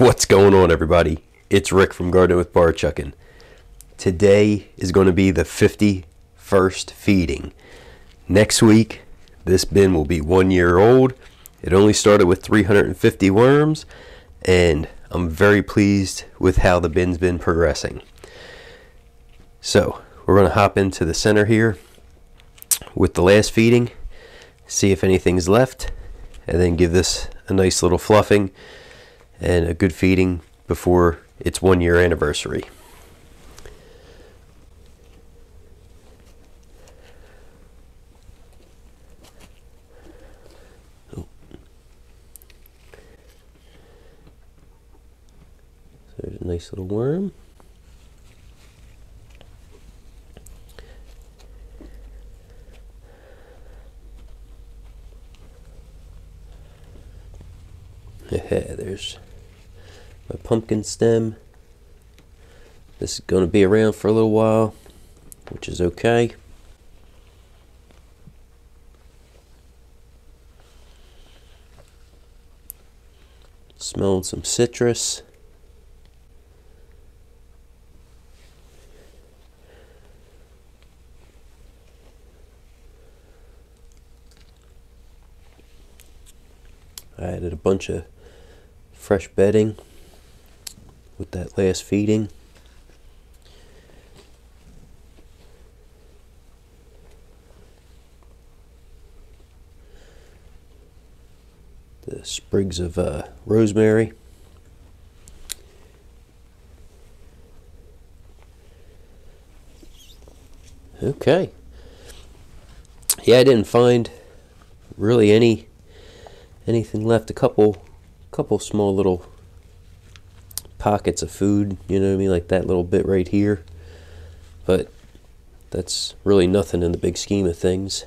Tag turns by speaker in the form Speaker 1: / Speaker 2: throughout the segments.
Speaker 1: What's going on, everybody? It's Rick from Garden with Barchuckin. Today is going to be the 51st feeding. Next week, this bin will be 1 year old. It only started with 350 worms, and I'm very pleased with how the bin's been progressing. So, we're going to hop into the center here with the last feeding, see if anything's left, and then give this a nice little fluffing and a good feeding before its 1 year anniversary. Oh. So there's a nice little worm. Yeah, there's my pumpkin stem. This is going to be around for a little while, which is okay. Smelling some citrus. I added a bunch of fresh bedding with that last feeding. The sprigs of rosemary. Okay. Yeah, I didn't find really anything left. A couple small little pockets of food, you know what I mean, like that little bit right here, but that's really nothing in the big scheme of things.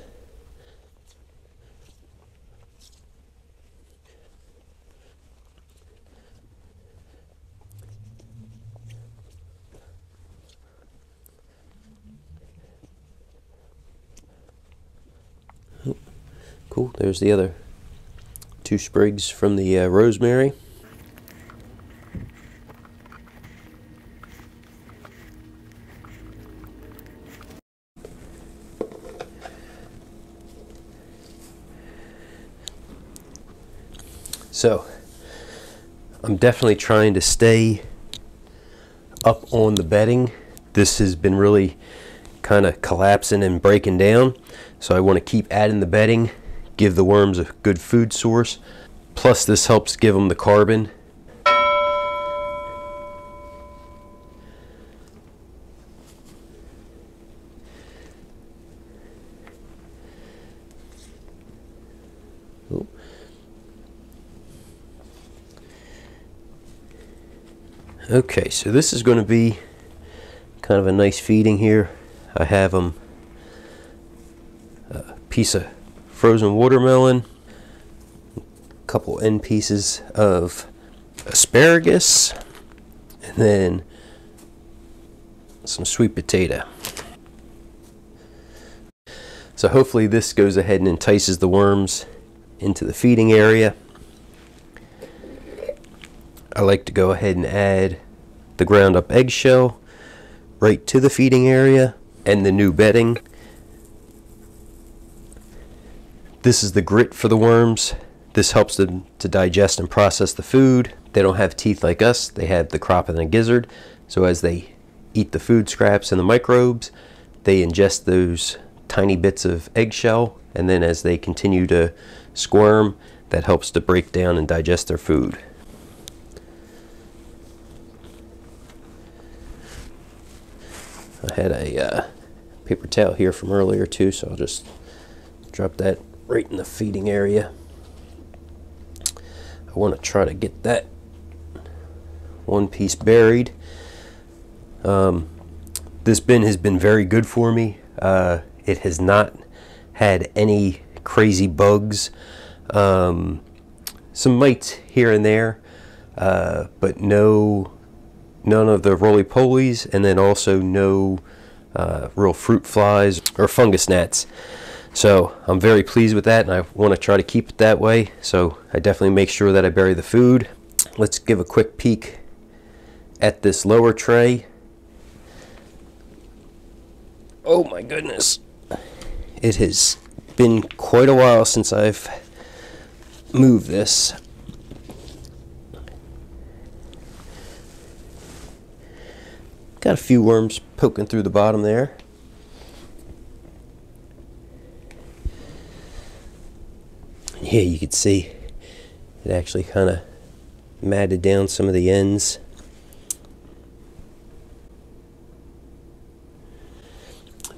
Speaker 1: Oh, cool, there's the other two sprigs from the rosemary. So I'm definitely trying to stay up on the bedding. This has been really kind of collapsing and breaking down, so I want to keep adding the bedding, give the worms a good food source. Plus this helps give them the carbon. Oh. Okay, so this is going to be kind of a nice feeding here. I have them a piece of frozen watermelon, a couple end pieces of asparagus, and then some sweet potato. So hopefully this goes ahead and entices the worms into the feeding area. I like to go ahead and add the ground up eggshell right to the feeding area and the new bedding. This is the grit for the worms. This helps them to digest and process the food. They don't have teeth like us. They have the crop and the gizzard. So as they eat the food scraps and the microbes, they ingest those tiny bits of eggshell, and then as they continue to squirm, that helps to break down and digest their food. I had a paper towel here from earlier too, so I'll just drop that right in the feeding area. I want to try to get that one piece buried. This bin has been very good for me. It has not had any crazy bugs. Some mites here and there, but none of the roly-polies, and then also no real fruit flies or fungus gnats. So I'm very pleased with that, and I want to try to keep it that way. So I definitely make sure that I bury the food. let's give a quick peek at this lower tray. Oh my goodness. It has been quite a while since I've moved this. Got a few worms poking through the bottom there. Yeah, you can see it actually kind of matted down some of the ends.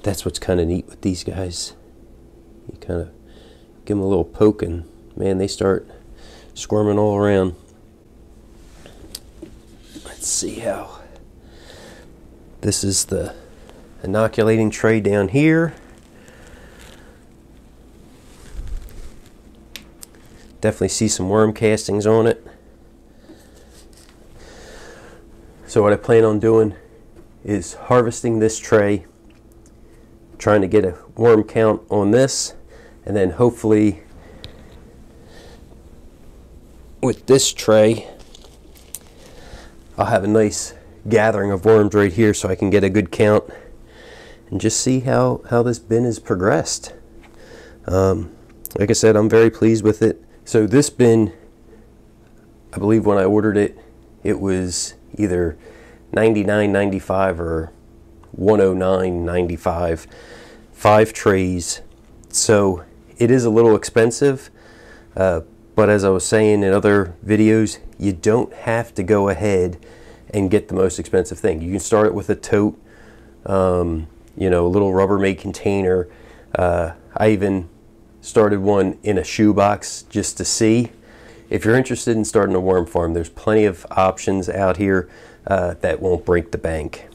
Speaker 1: That's what's kind of neat with these guys. You kind of give them a little poke and man, they start squirming all around. Let's see how. This is the inoculating tray down here. Definitely see some worm castings on it. So what I plan on doing is harvesting this tray, trying to get a worm count on this, and then hopefully with this tray I'll have a nice gathering of worms right here so I can get a good count and just see how this bin has progressed. Like I said, I'm very pleased with it. So this bin, I believe when I ordered it, it was either $99.95 or $109.95, 5 trays. So it is a little expensive, but as I was saying in other videos, you don't have to go ahead and get the most expensive thing. You can start it with a tote, you know, a little Rubbermaid container. I even started one in a shoebox just to see. If you're interested in starting a worm farm, there's plenty of options out here that won't break the bank.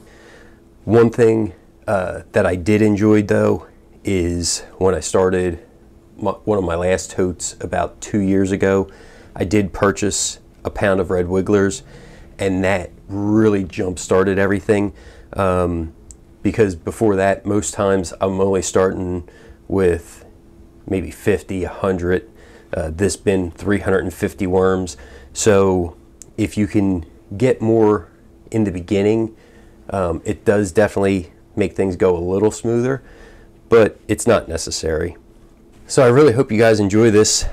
Speaker 1: One thing that I did enjoy though is when I started one of my last totes about 2 years ago, I did purchase a pound of red wigglers, and that really jump started everything, because before that most times I'm only starting with maybe 50, 100. This bin 350 worms. So if you can get more in the beginning, it does definitely make things go a little smoother, but it's not necessary. So I really hope you guys enjoy this.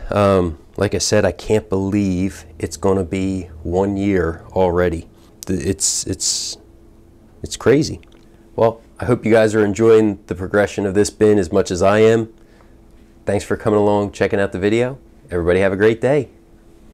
Speaker 1: Like I said, I can't believe it's gonna be 1 year already. It's crazy. Well, I hope you guys are enjoying the progression of this bin as much as I am. Thanks for coming along, checking out the video. Everybody have a great day.